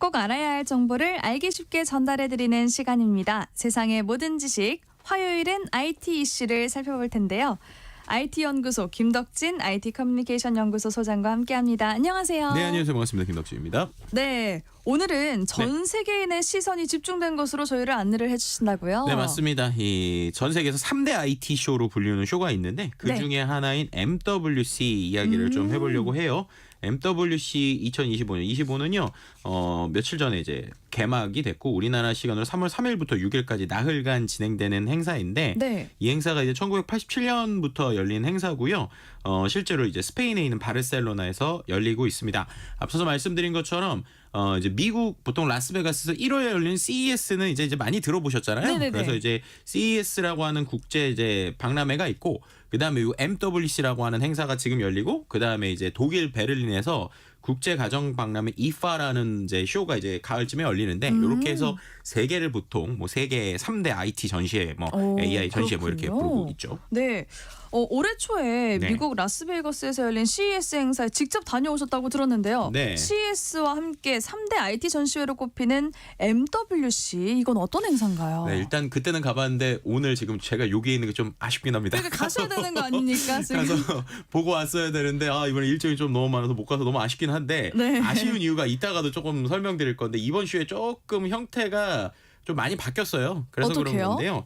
꼭 알아야 할 정보를 알기 쉽게 전달해드리는 시간입니다. 세상의 모든 지식, 화요일은 IT 이슈를 살펴볼 텐데요. IT연구소 김덕진 IT 커뮤니케이션 연구소 소장과 함께합니다. 안녕하세요. 네, 안녕하세요. 반갑습니다. 김덕진입니다. 네, 오늘은 전 세계인의 시선이 집중된 곳으로 저희를 안내를 해주신다고요? 네, 맞습니다. 이 전 세계에서 3대 IT 쇼로 불리는 쇼가 있는데 그 중에 하나인 MWC 이야기를 좀 해보려고 해요. MWC 2025년, 25는요, 며칠 전에 이제 개막이 됐고 우리나라 시간으로 3월 3일부터 6일까지 나흘간 진행되는 행사인데 네. 이 행사가 이제 1987년부터 열린 행사고요. 실제로 이제 스페인에 있는 바르셀로나에서 열리고 있습니다. 앞서서 말씀드린 것처럼 이제 미국 보통 라스베가스에서 1월에 열린 CES는 이제 많이 들어보셨잖아요. 네네네. 그래서 이제 CES라고 하는 국제 이제 박람회가 있고 그다음에 이 MWC라고 하는 행사가 지금 열리고 그다음에 이제 독일 베를린에서 국제 가정 박람회 IFA라는 이제 쇼가 이제 가을쯤에 열리는데 이렇게 해서 세계를 보통 뭐 세계 3대 IT 전시회 뭐 AI 전시회 뭐 이렇게 그렇군요. 부르고 있죠. 네. 올해 초에 네. 미국 라스베이거스에서 열린 CES 행사에 직접 다녀오셨다고 들었는데요. 네. CES와 함께 3대 IT 전시회로 꼽히는 MWC, 이건 어떤 행사인가요? 네, 일단 그때는 가봤는데 오늘 지금 제가 여기에 있는 게 좀 아쉽긴 합니다. 그러니까 가셔야 되는 거 아닙니까? 지금. 가서 보고 왔어야 되는데 이번에 일정이 좀 너무 많아서 못 가서 너무 아쉽긴 한데 네. 아쉬운 이유가 이따가도 조금 설명드릴 건데 이번 쇼에 조금 형태가 좀 많이 바뀌었어요. 그래서 어떡해요? 그런 건데요.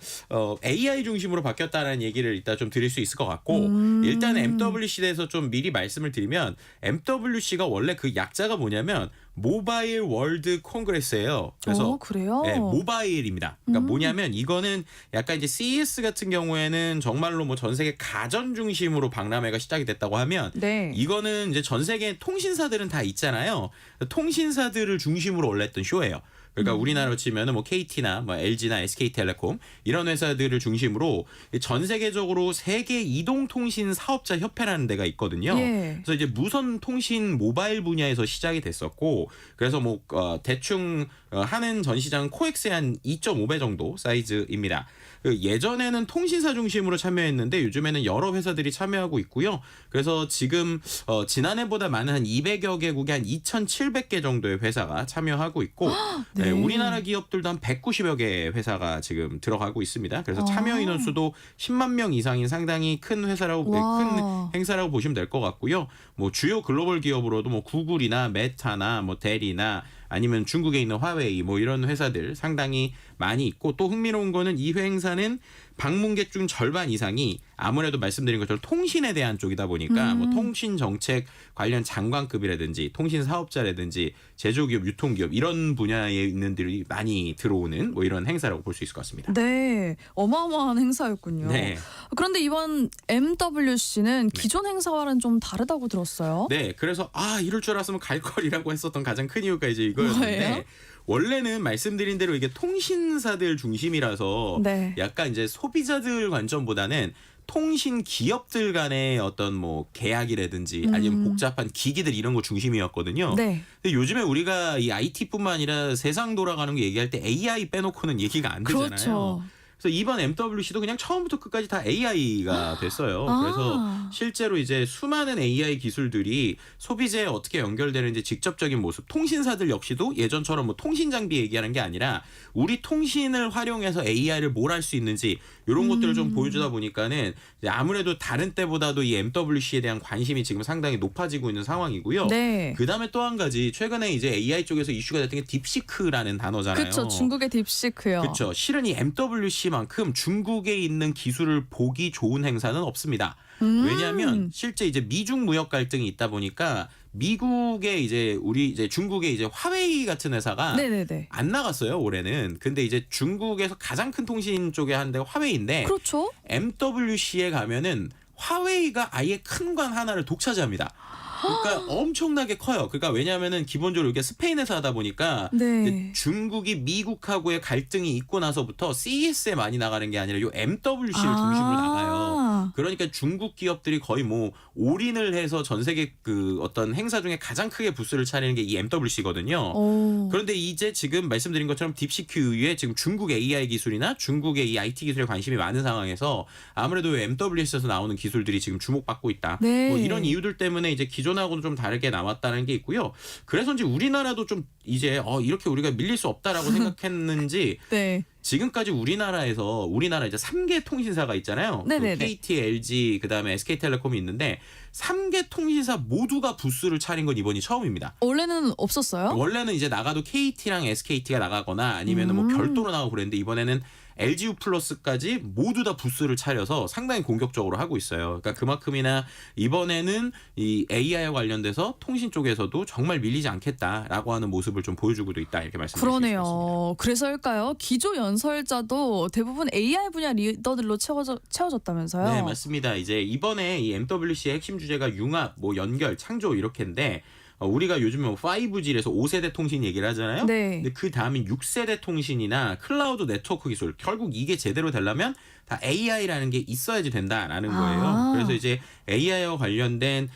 AI 중심으로 바뀌었다는 얘기를 이따 좀 드릴 수 있을 것 같고 일단 MWC에 대해서 좀 미리 말씀을 드리면 MWC가 원래 그 약자가 뭐냐면 모바일 월드 콩그레스예요. 그래서 그래요? 네, 모바일입니다. 그러니까 뭐냐면 이거는 약간 이제 CES 같은 경우에는 정말로 뭐 전 세계 가전 중심으로 박람회가 시작이 됐다고 하면 네. 이거는 이제 전 세계 통신사들은 다 있잖아요. 통신사들을 중심으로 원래 했던 쇼예요. 그러니까 우리나라로 치면은 뭐 KT나 뭐 LG나 SK텔레콤 이런 회사들을 중심으로 전 세계적으로 세계 이동통신 사업자 협회라는 데가 있거든요. 예. 그래서 이제 무선 통신 모바일 분야에서 시작이 됐었고 그래서 뭐 대충 하는 전시장은 코엑스의 한 2.5배 정도 사이즈입니다. 예전에는 통신사 중심으로 참여했는데 요즘에는 여러 회사들이 참여하고 있고요. 그래서 지금 지난해보다 많은 한 200여 개국의 한 2,700개 정도의 회사가 참여하고 있고 네. 우리나라 기업들도 한 190여 개의 회사가 지금 들어가고 있습니다. 그래서 참여 인원 수도 10만 명 이상인 상당히 큰 회사라고 와. 큰 행사라고 보시면 될 것 같고요. 뭐 주요 글로벌 기업으로도 뭐 구글이나 메타나 뭐 델이나 아니면 중국에 있는 화웨이 뭐 이런 회사들 상당히 많이 있고 또 흥미로운 거는 이 행사는 방문객 중 절반 이상이 아무래도 말씀드린 것처럼 통신에 대한 쪽이다 보니까 뭐 통신 정책 관련 장관급이라든지 통신 사업자라든지 제조기업, 유통기업 이런 분야에 있는 들이 많이 들어오는 뭐 이런 행사라고 볼 수 있을 것 같습니다. 네, 어마어마한 행사였군요. 네. 그런데 이번 MWC는 기존 행사와는 좀 다르다고 들었어요. 네, 그래서 이럴 줄 알았으면 갈 걸이라고 했었던 가장 큰 이유가 이제 이거였는데 뭐예요? 원래는 말씀드린 대로 이게 통신사들 중심이라서 네. 약간 이제 소비자들 관점보다는 통신 기업들 간의 어떤 뭐 계약이라든지 아니면 복잡한 기기들 이런 거 중심이었거든요. 네. 근데 요즘에 우리가 이 IT뿐만 아니라 세상 돌아가는 거 얘기할 때 AI 빼놓고는 얘기가 안 되잖아요. 그렇죠. 그래서 이번 MWC도 그냥 처음부터 끝까지 다 AI가 됐어요. 아. 그래서 실제로 이제 수많은 AI 기술들이 소비재에 어떻게 연결되는지 직접적인 모습, 통신사들 역시도 예전처럼 뭐 통신 장비 얘기하는 게 아니라 우리 통신을 활용해서 AI를 뭘 할 수 있는지 이런 것들을 좀 보여주다 보니까는 이제 아무래도 다른 때보다도 이 MWC에 대한 관심이 지금 상당히 높아지고 있는 상황이고요. 네. 그다음에 또 한 가지 최근에 이제 AI 쪽에서 이슈가 됐던 게 딥시크라는 단어잖아요. 그렇죠. 중국의 딥시크요. 그렇죠. 실은 이 MWC만큼 중국에 있는 기술을 보기 좋은 행사는 없습니다. 왜냐하면 실제 이제 미중 무역 갈등이 있다 보니까 미국에 이제 우리 이제 중국에 이제 화웨이 같은 회사가 네네네. 안 나갔어요 올해는. 근데 이제 중국에서 가장 큰 통신 쪽에 한 데가 화웨이인데 그렇죠. MWC에 가면은 화웨이가 아예 큰 관 하나를 독차지합니다. 그러니까 엄청나게 커요. 그러니까 왜냐하면은 기본적으로 이게 스페인에서 하다 보니까 네. 이제 중국이 미국하고의 갈등이 있고 나서부터 CES에 많이 나가는 게 아니라 요 MWC를 중심으로 나가요. 그러니까 중국 기업들이 거의 뭐 올인을 해서 전 세계 그 어떤 행사 중에 가장 크게 부스를 차리는 게 이 MWC거든요. 오. 그런데 이제 지금 말씀드린 것처럼 딥시큐 이후에 지금 중국 AI 기술이나 중국의 이 IT 기술에 관심이 많은 상황에서 아무래도 MWC에서 나오는 기술들이 지금 주목받고 있다. 네. 뭐 이런 이유들 때문에 이제 기존하고는 좀 다르게 나왔다는 게 있고요. 그래서인지 우리나라도 좀 이제 이렇게 우리가 밀릴 수 없다라고 생각했는지 네. 지금까지 우리나라 이제 3개 통신사가 있잖아요. 네네네. 그 KT, LG, 그다음에 SK텔레콤이 있는데 3개 통신사 모두가 부스를 차린 건 이번이 처음입니다. 원래는 없었어요? 원래는 이제 나가도 KT랑 SKT가 나가거나 아니면 뭐 별도로 나가고 그랬는데 이번에는 LGU 플러스까지 모두 다 부스를 차려서 상당히 공격적으로 하고 있어요. 그러니까 그만큼이나 이번에는 이 AI와 관련돼서 통신 쪽에서도 정말 밀리지 않겠다라고 하는 모습을 좀 보여주고도 있다 이렇게 말씀드릴 수 있습니다. 그러네요. 그래서일까요? 기조 연설자도 대부분 AI 분야 리더들로 채워졌다면서요? 네, 맞습니다. 이제 이번에 이 MWC의 핵심 주제가 융합, 뭐 연결, 창조 이렇게인데 우리가 요즘에 뭐 5G에서 5세대 통신 얘기를 하잖아요. 네. 근데 그 다음인 6세대 통신이나 클라우드 네트워크 기술 결국 이게 제대로 되려면 다 AI라는 게 있어야지 된다라는 거예요. 아. 그래서 이제 AI와 관련된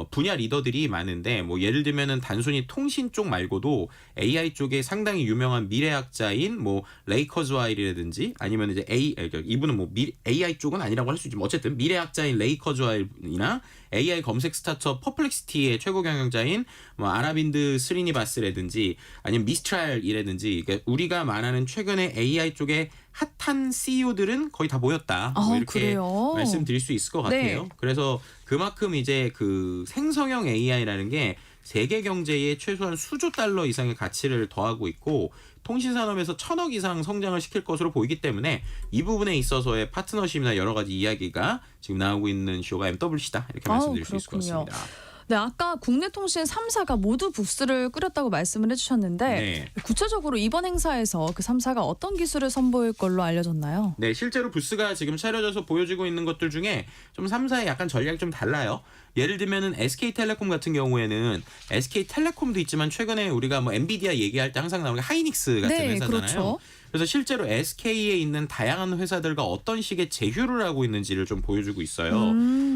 분야 리더들이 많은데 뭐 예를 들면은 단순히 통신 쪽 말고도 AI 쪽에 상당히 유명한 미래학자인 뭐 레이 커즈와일이라든지 아니면 이제 이분은 뭐 AI 쪽은 아니라고 할 수 있지만 어쨌든 미래학자인 레이 커즈와일이나 AI 검색 스타트업 퍼플렉시티의 최고 경영자인 뭐 아라빈드 스리니바스라든지 아니면 미스트랄이라든지 그러니까 우리가 말하는 최근에 AI 쪽에 핫한 CEO들은 거의 다 모였다. 뭐 이렇게 그래요? 말씀드릴 수 있을 것 같아요. 네. 그래서 그만큼 이제 그 생성형 AI라는 게 세계 경제에 최소한 수조 달러 이상의 가치를 더하고 있고 통신 산업에서 1,000억 이상 성장을 시킬 것으로 보이기 때문에 이 부분에 있어서의 파트너십이나 여러 가지 이야기가 지금 나오고 있는 쇼가 MWC다 이렇게 말씀드릴 수 있을 것 그렇군요. 같습니다. 네, 아까 국내 통신 3사가 모두 부스를 꾸렸다고 말씀을 해주셨는데 네. 구체적으로 이번 행사에서 그 3사가 어떤 기술을 선보일 걸로 알려졌나요? 네, 실제로 부스가 지금 차려져서 보여지고 있는 것들 중에 좀 3사의 약간 전략이 좀 달라요. 예를 들면은 SK텔레콤 같은 경우에는 SK텔레콤도 있지만 최근에 우리가 뭐 엔비디아 얘기할 때 항상 나오는 게 하이닉스 같은 네, 회사잖아요. 그렇죠. 그래서 실제로 SK에 있는 다양한 회사들과 어떤 식의 제휴를 하고 있는지를 좀 보여주고 있어요.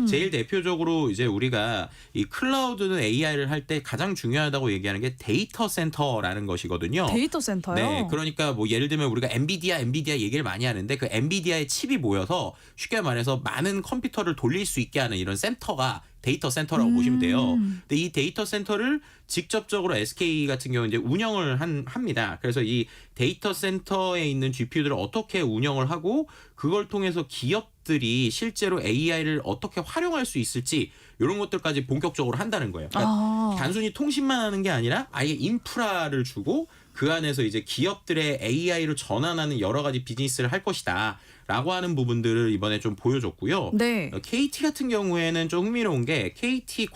제일 대표적으로 이제 우리가 이 클라우드는 AI를 할 때 가장 중요하다고 얘기하는 게 데이터 센터라는 것이거든요. 데이터 센터요? 네, 그러니까 뭐 예를 들면 우리가 엔비디아 얘기를 많이 하는데 그 엔비디아의 칩이 모여서 쉽게 말해서 많은 컴퓨터를 돌릴 수 있게 하는 이런 센터가 데이터 센터라고 보시면 돼요. 근데 이 데이터 센터를 직접적으로 SK 같은 경우 이제 운영을 합니다. 그래서 이 데이터 센터에 있는 GPU들을 어떻게 운영을 하고 그걸 통해서 기업들이 실제로 AI를 어떻게 활용할 수 있을지 이런 것들까지 본격적으로 한다는 거예요. 그러니까 단순히 통신만 하는 게 아니라 아예 인프라를 주고 그 안에서 이제 기업들의 AI로 전환하는 여러 가지 비즈니스를 할 것이다. 라고 하는 부분들을 이번에 좀 보여줬고요. 네. KT 같은 경우에는 좀 흥미로운 게 KT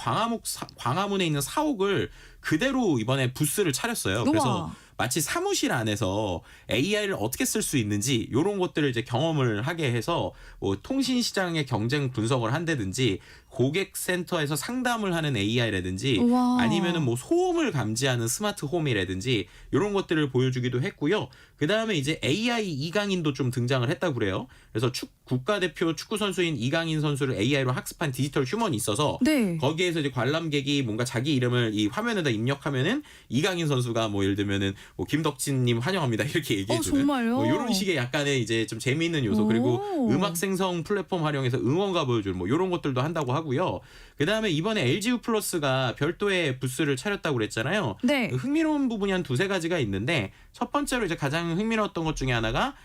광화문에 있는 사옥을 그대로 이번에 부스를 차렸어요. 그래서 마치 사무실 안에서 AI를 어떻게 쓸 수 있는지 이런 것들을 이제 경험을 하게 해서 뭐 통신 시장의 경쟁 분석을 한다든지 고객 센터에서 상담을 하는 AI라든지 우와. 아니면은 뭐 소음을 감지하는 스마트 홈이라든지 이런 것들을 보여주기도 했고요. 그 다음에 이제 AI 이강인도 좀 등장을 했다고 그래요. 그래서 국가대표 축구 선수인 이강인 선수를 AI로 학습한 디지털 휴먼이 있어서 네. 거기에서 이제 관람객이 뭔가 자기 이름을 이 화면에다 입력하면은 이강인 선수가 뭐 예를 들면은 뭐 김덕진님 환영합니다 이렇게 얘기해주는 정말요? 뭐 이런 식의 약간의 이제 좀 재미있는 요소 그리고 오. 음악 생성 플랫폼 활용해서 응원가 보여주는 뭐 이런 것들도 한다고 하고요. 그 다음에 이번에 LGU 플러스가 별도의 부스를 차렸다고 그랬잖아요. 네. 흥미로운 부분이 한 두세 가지가 있는데 첫 번째로 이제 가장 흥미로웠던 것 중에 하나가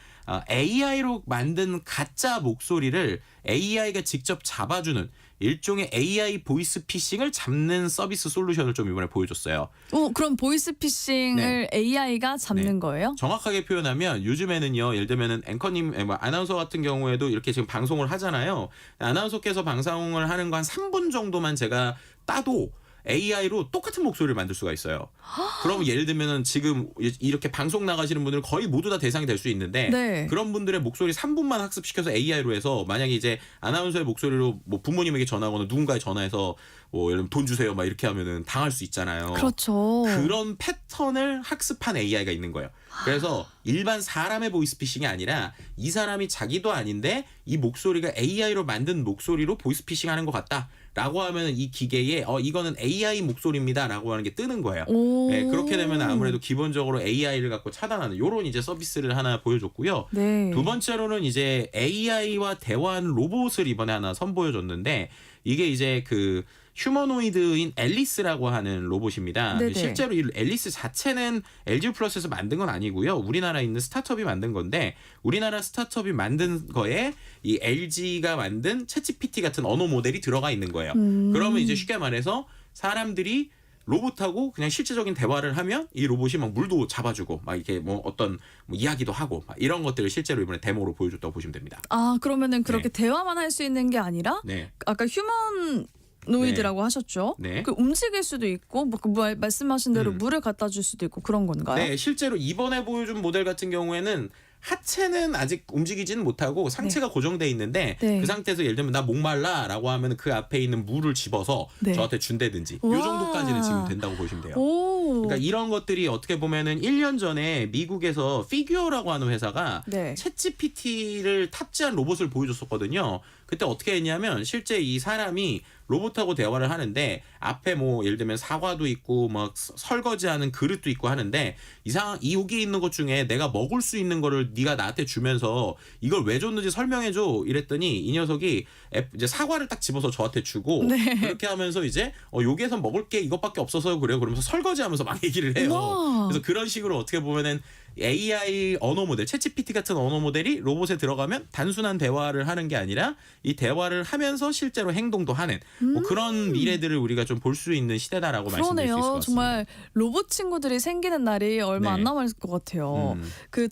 AI로 만든 가짜 목소리를 AI가 직접 잡아주는 일종의 AI 보이스 피싱을 잡는 서비스 솔루션을 좀 이번에 보여줬어요. 그럼 보이스 피싱을 AI가 잡는 거예요? 정확하게 표현하면 요즘에는요. 예를 들면은 앵커님, 아나운서 같은 경우에도 이렇게 지금 방송을 하잖아요. 아나운서께서 방송을 하는 거 한 3분 정도만 제가 따도 AI로 똑같은 목소리를 만들 수가 있어요. 그러면 예를 들면은 지금 이렇게 방송 나가시는 분들은 거의 모두 다 대상이 될 수 있는데 네. 그런 분들의 목소리 3분만 학습시켜서 AI로 해서 만약에 이제 아나운서의 목소리로 뭐 부모님에게 전화하거나 누군가에 전화해서 예를 들면 돈 주세요 막 이렇게 하면은 당할 수 있잖아요. 그렇죠. 그런 패턴을 학습한 AI가 있는 거예요. 그래서 일반 사람의 보이스피싱이 아니라 이 사람이 자기도 아닌데 이 목소리가 AI로 만든 목소리로 보이스피싱 하는 것 같다라고 하면 이 기계에 이거는 AI 목소리입니다라고 하는 게 뜨는 거예요. 오. 네, 그렇게 되면 아무래도 기본적으로 AI를 갖고 차단하는 요런 이제 서비스를 하나 보여줬고요. 네. 두 번째로는 이제 AI와 대화하는 로봇을 이번에 하나 선보여줬는데 이게 이제 그 휴머노이드인 앨리스라고 하는 로봇입니다. 네네. 실제로 이 앨리스 자체는 LG 플러스에서 만든 건 아니고요. 우리나라에 있는 스타트업이 만든 건데 우리나라 스타트업이 만든 거에 이 LG가 만든 챗GPT 같은 언어 모델이 들어가 있는 거예요. 그러면 이제 쉽게 말해서 사람들이 로봇하고 그냥 실제적인 대화를 하면 이 로봇이 막 물도 잡아주고 막 이렇게 뭐 어떤 뭐 이야기도 하고 막 이런 것들을 실제로 이번에 데모로 보여줬다고 보시면 됩니다. 아, 그러면은 그렇게 네. 대화만 할 수 있는 게 아니라 네. 아까 휴머노이드라고 하셨죠? 네. 그 움직일 수도 있고 뭐 말씀하신 대로 물을 갖다 줄 수도 있고 그런 건가요? 네, 실제로 이번에 보여준 모델 같은 경우에는 하체는 아직 움직이지는 못하고 상체가 고정돼 있는데 네. 그 상태에서 예를 들면 나 목말라라고 하면 그 앞에 있는 물을 집어서 네. 저한테 준다든지 이 와. 정도까지는 지금 된다고 보시면 돼요. 오. 그러니까 이런 것들이 어떻게 보면은 1년 전에 미국에서 피규어라고 하는 회사가 네. 챗GPT를 탑재한 로봇을 보여줬었거든요. 그때 어떻게 했냐면 실제 이 사람이 로봇하고 대화를 하는데 앞에 뭐 예를 들면 사과도 있고 막 설거지하는 그릇도 있고 하는데 이 여기 있는 것 중에 내가 먹을 수 있는 거를 네가 나한테 주면서 이걸 왜 줬는지 설명해줘 이랬더니 이 녀석이 이제 사과를 딱 집어서 저한테 주고 네. 그렇게 하면서 이제 여기에서 먹을 게 이것밖에 없어서 그래요. 그러면서 설거지하면서 막 얘기를 해요. 우와. 그래서 그런 식으로 어떻게 보면은 AI 언어 모델, 챗GPT 같은 언어 모델이 로봇에 들어가면 단순한 대화를 하는 게 아니라 이 대화를 하면서 실제로 행동도 하는 뭐 그런 미래들을 우리가 좀 볼 수 있는 시대다라고 말씀드릴 수 있을 것 그러네요. 같습니다. 정말 로봇 친구들이 생기는 날이 얼마 네. 안 남았을 것 같아요. 음. 그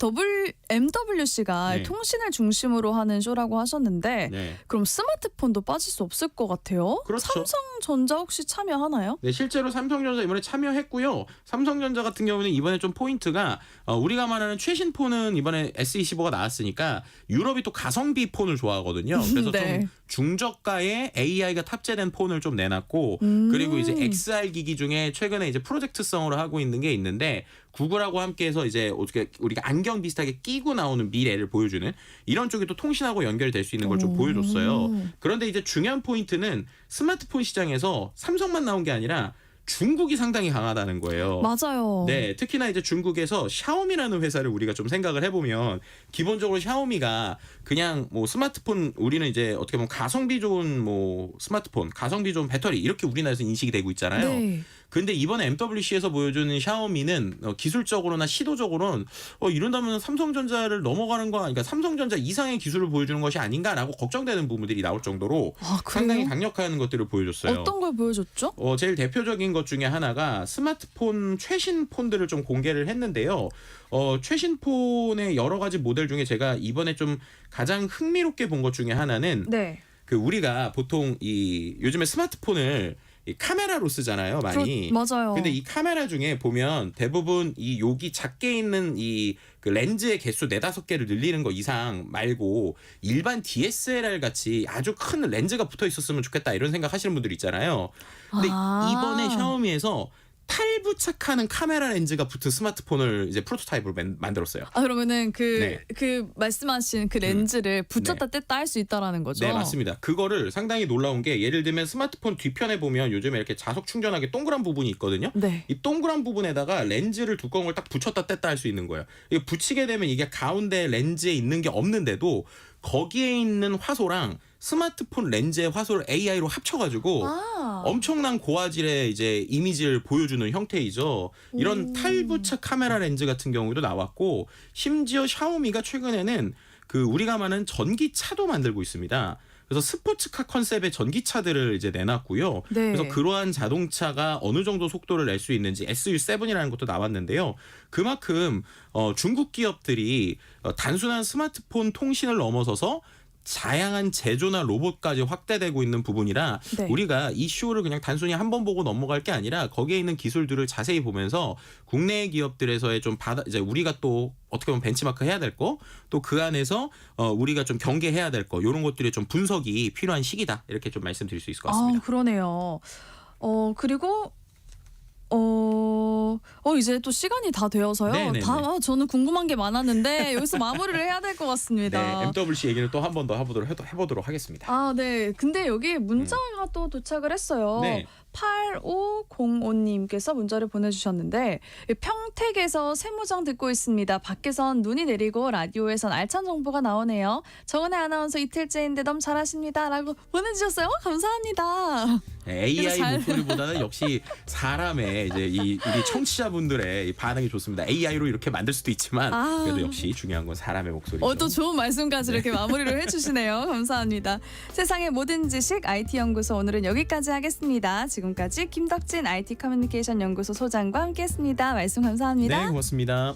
MWC가 네. 통신을 중심으로 하는 쇼라고 하셨는데 네. 그럼 스마트폰도 빠질 수 없을 것 같아요. 그렇죠. 삼성전자 혹시 참여하나요? 네, 실제로 삼성전자 이번에 참여했고요. 삼성전자 같은 경우는 이번에 좀 포인트가 우리가 말하는 최신 폰은 이번에 S25가 나왔으니까 유럽이 또 가성비 폰을 좋아하거든요. 그래서 네. 좀 중저가의 AI가 탑재된 폰을 좀 내놨고 그리고 이제 XR 기기 중에 최근에 이제 프로젝트성으로 하고 있는 게 있는데 구글하고 함께해서 이제 어떻게 우리가 안경 비슷하게 끼고 나오는 미래를 보여주는 이런 쪽이 또 통신하고 연결될 수 있는 걸 좀 보여줬어요. 그런데 이제 중요한 포인트는 스마트폰 시장에서 삼성만 나온 게 아니라 중국이 상당히 강하다는 거예요. 맞아요. 네, 특히나 이제 중국에서 샤오미라는 회사를 우리가 좀 생각을 해보면 기본적으로 샤오미가 그냥 뭐 스마트폰 우리는 이제 어떻게 보면 가성비 좋은 뭐 스마트폰, 가성비 좋은 배터리 이렇게 우리나라에서 인식이 되고 있잖아요. 네. 근데 이번에 MWC에서 보여주는 샤오미는 기술적으로나 시도적으로는 이런다면 삼성전자를 넘어가는 거 그러니까 삼성전자 이상의 기술을 보여주는 것이 아닌가라고 걱정되는 부분들이 나올 정도로 아, 그래요? 상당히 강력한 것들을 보여줬어요. 어떤 걸 보여줬죠? 제일 대표적인 것 중에 하나가 스마트폰 최신 폰들을 좀 공개를 했는데요. 최신 폰의 여러 가지 모델 중에 제가 이번에 좀 가장 흥미롭게 본 것 중에 하나는 네. 그 우리가 보통 이 요즘에 스마트폰을 이 카메라로 쓰잖아요, 많이. 맞아요. 근데 이 카메라 중에 보면 대부분 이 여기 작게 있는 이 그 렌즈의 개수 4-5개를 늘리는 거 이상 말고 일반 DSLR 같이 아주 큰 렌즈가 붙어 있었으면 좋겠다 이런 생각 하시는 분들 있잖아요. 근데 이번에 샤오미에서 탈부착하는 카메라 렌즈가 붙은 스마트폰을 이제 프로토타입으로 만들었어요. 아, 그러면은 네. 그 말씀하신 그 렌즈를 붙였다 뗐다 할 수 있다라는 거죠? 네, 맞습니다. 그거를 상당히 놀라운 게 예를 들면 스마트폰 뒤편에 보면 요즘에 이렇게 자석 충전하기 동그란 부분이 있거든요. 네. 이 동그란 부분에다가 렌즈를 두꺼운 걸 딱 붙였다 뗐다 할 수 있는 거예요. 이게 붙이게 되면 이게 가운데 렌즈에 있는 게 없는데도 거기에 있는 화소랑 스마트폰 렌즈의 화소를 AI로 합쳐가지고 엄청난 고화질의 이제 이미지를 보여주는 형태이죠. 이런 탈부착 카메라 렌즈 같은 경우도 나왔고 심지어 샤오미가 최근에는 그 우리가 말하는 전기차도 만들고 있습니다. 그래서 스포츠카 컨셉의 전기차들을 이제 내놨고요. 네. 그래서 그러한 자동차가 어느 정도 속도를 낼 수 있는지 SU7이라는 것도 나왔는데요. 그만큼 중국 기업들이 단순한 스마트폰 통신을 넘어서서 다양한 제조나 로봇까지 확대되고 있는 부분이라 네. 우리가 이 쇼를 그냥 단순히 한 번 보고 넘어갈 게 아니라 거기에 있는 기술들을 자세히 보면서 국내 기업들에서의 좀 이제 우리가 또 어떻게 보면 벤치마크 해야 될 거, 또 그 안에서 우리가 좀 경계해야 될 거, 이런 것들의 좀 분석이 필요한 시기다, 이렇게 좀 말씀드릴 수 있을 것 같습니다. 그러네요. 그리고 이제 또 시간이 다 되어서요. 네네네. 저는 궁금한 게 많았는데 여기서 마무리를 해야 될 것 같습니다. 네, MWC 얘기를 또 한 번 더 해보도록 하겠습니다. 네. 근데 여기 문자가 또 도착을 했어요. 네. 8505님께서 문자를 보내주셨는데 평택에서 세무정 듣고 있습니다. 밖에선 눈이 내리고 라디오에선 알찬 정보가 나오네요. 정은혜 아나운서 이틀째인데 너무 잘하십니다. 라고 보내주셨어요. 감사합니다. AI 잘- 목소리보다는 역시 사람의 이제 우리 청취자분들의 이 반응이 좋습니다. AI로 이렇게 만들 수도 있지만 그래도 역시 중요한 건 사람의 목소리죠. 또 좋은 말씀까지 이렇게 마무리를 해주시네요. 감사합니다. 세상의 모든 지식 IT 연구소 오늘은 여기까지 하겠습니다. 지금까지 김덕진 IT 커뮤니케이션 연구소 소장과 함께했습니다. 말씀 감사합니다. 네, 고맙습니다.